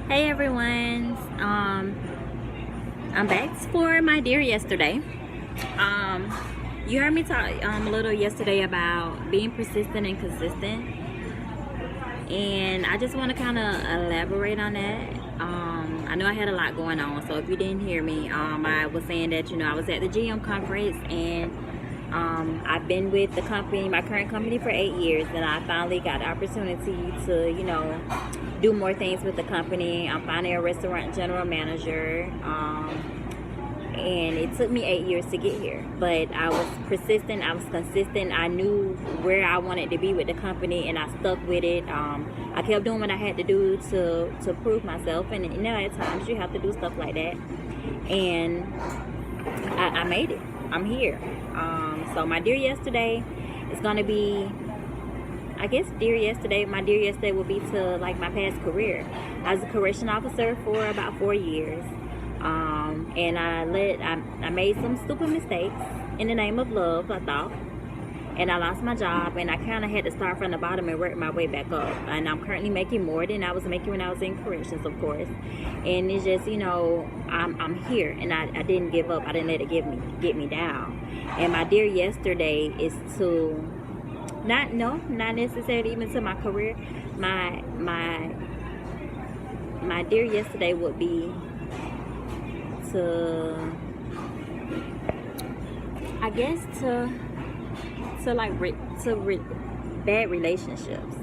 Hey everyone. I'm back for my dear yesterday. Um, you heard me talk a little yesterday about being persistent and consistent, and I just want to kind of elaborate on that. I know I had a lot going on, so if you didn't hear me, I was saying that I was at the GM conference, and I've been with the company, my current company, for 8 years, and I finally got the opportunity to do more things with the company. I'm finally a restaurant general manager. And it took me 8 years to get here, but I was persistent, I was consistent. I knew where I wanted to be with the company, and I stuck with it. I kept doing what I had to do to prove myself, and at times you have to do stuff like that, and I made it. I'm here. So my dear yesterday is gonna be, I guess, dear yesterday. My dear yesterday will be to like my past career. I was a correction officer for about 4 years. And I made some stupid mistakes in the name of love, I thought, and I lost my job, and I kind of had to start from the bottom and work my way back up. And I'm currently making more than I was making when I was in corrections, of course. And it's just, I'm here, and I didn't give up. I didn't let it get me down. And my dear yesterday is to not necessarily even to my career. My dear yesterday would be to, I guess, to bad relationships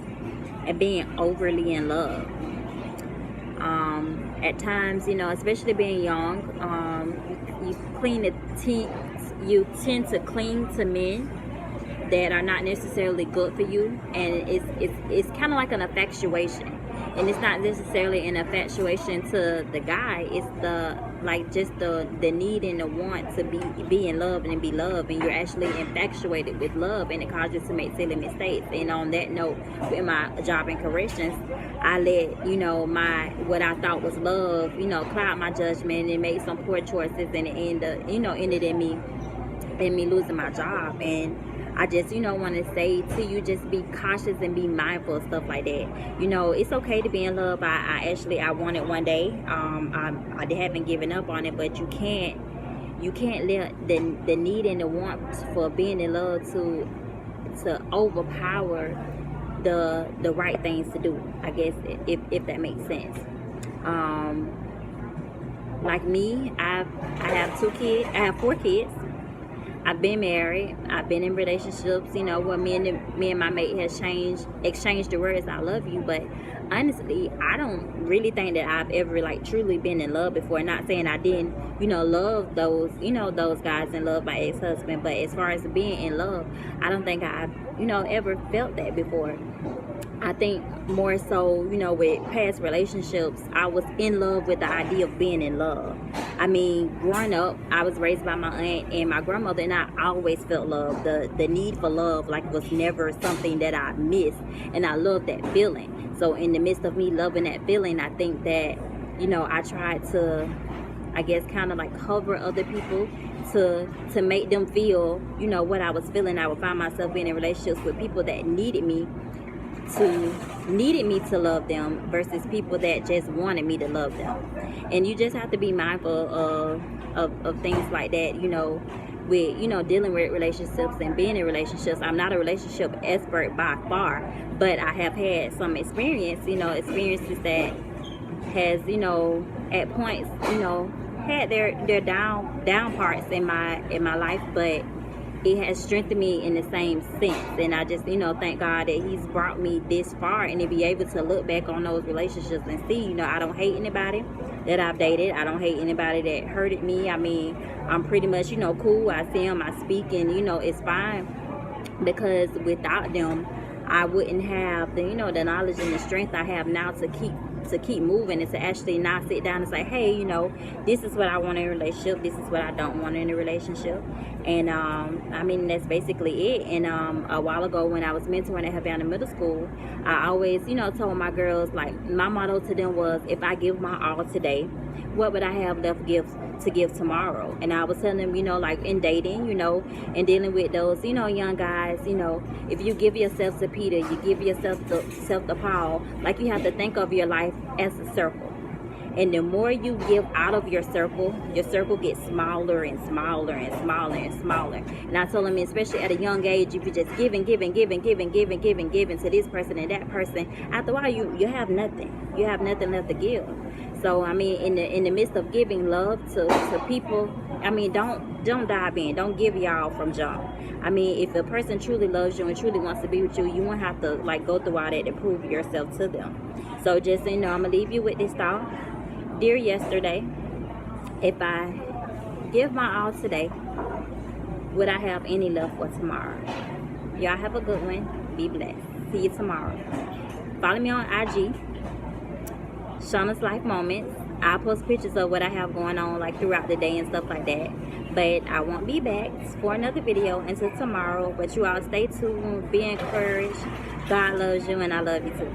and being overly in love. At times, especially being young, you tend to cling to men that are not necessarily good for you, and it's kind of like an infatuation. And it's not necessarily an infatuation to the guy. It's the need and the want to be in love and be loved, and you're actually infatuated with love, and it causes you to make silly mistakes. And on that note, in my job in corrections, I let my what I thought was love cloud my judgment and made some poor choices, and it ended in me losing my job. And I just, want to say to you, just be cautious and be mindful of stuff like that. It's okay to be in love. I want it one day. I haven't given up on it, but you can't let the need and the want for being in love to overpower the right things to do, I guess, if that makes sense. Like me, I have 2 kids. I have 4 kids. I've been married. I've been in relationships, where me and my mate has exchanged the words "I love you." But honestly, I don't really think that I've ever truly been in love before. Not saying I didn't, love those, those guys and love my ex-husband. But as far as being in love, I don't think I've, ever felt that before. I think more so, with past relationships, I was in love with the idea of being in love. I mean, growing up, I was raised by my aunt and my grandmother, and I always felt love. The need for love, was never something that I missed, and I loved that feeling. So in the midst of me loving that feeling, I think that, I tried to, I guess, kind of cover other people to make them feel, what I was feeling. I would find myself being in relationships with people that needed me to love them versus people that just wanted me to love them. And you just have to be mindful of things like that, with dealing with relationships and being in relationships. I'm not a relationship expert by far, but I have had some experiences that has at points had their down parts in my life, but it has strengthened me in the same sense. And I just, thank God that He's brought me this far, and to be able to look back on those relationships and see, I don't hate anybody that I've dated. I don't hate anybody that hurted me. I mean, I'm pretty much, cool. I see them, I speak, and, it's fine, because without them, I wouldn't have the, the knowledge and the strength I have now to keep moving, and to actually not sit down and say, hey, this is what I want in a relationship, this is what I don't want in a relationship. And I mean, that's basically it. And a while ago, when I was mentoring at Havana Middle School, I always told my girls, my motto to them was, if I give my all today, what would I have left to give tomorrow? And I was telling them, in dating, and dealing with those, young guys, if you give yourself to Peter, you give yourself to Paul. You have to think of your life as a circle. And the more you give out of your circle gets smaller and smaller and smaller and smaller. And I told him, especially at a young age, if you're just giving to this person and that person, after a while you have nothing. You have nothing left to give. So I mean, in the midst of giving love to people, I mean, don't dive in. Don't give y'all from jump. I mean, if a person truly loves you and truly wants to be with you, you won't have to like go through all that to prove yourself to them. So just I'm gonna leave you with this thought. Dear yesterday, if I give my all today, would I have any love for tomorrow? Y'all have a good one. Be blessed. See you tomorrow. Follow me on IG, Shauna's Life Moments. I'll post pictures of what I have going on like throughout the day and stuff like that. But I won't be back for another video until tomorrow. But you all stay tuned. Be encouraged. God loves you and I love you too.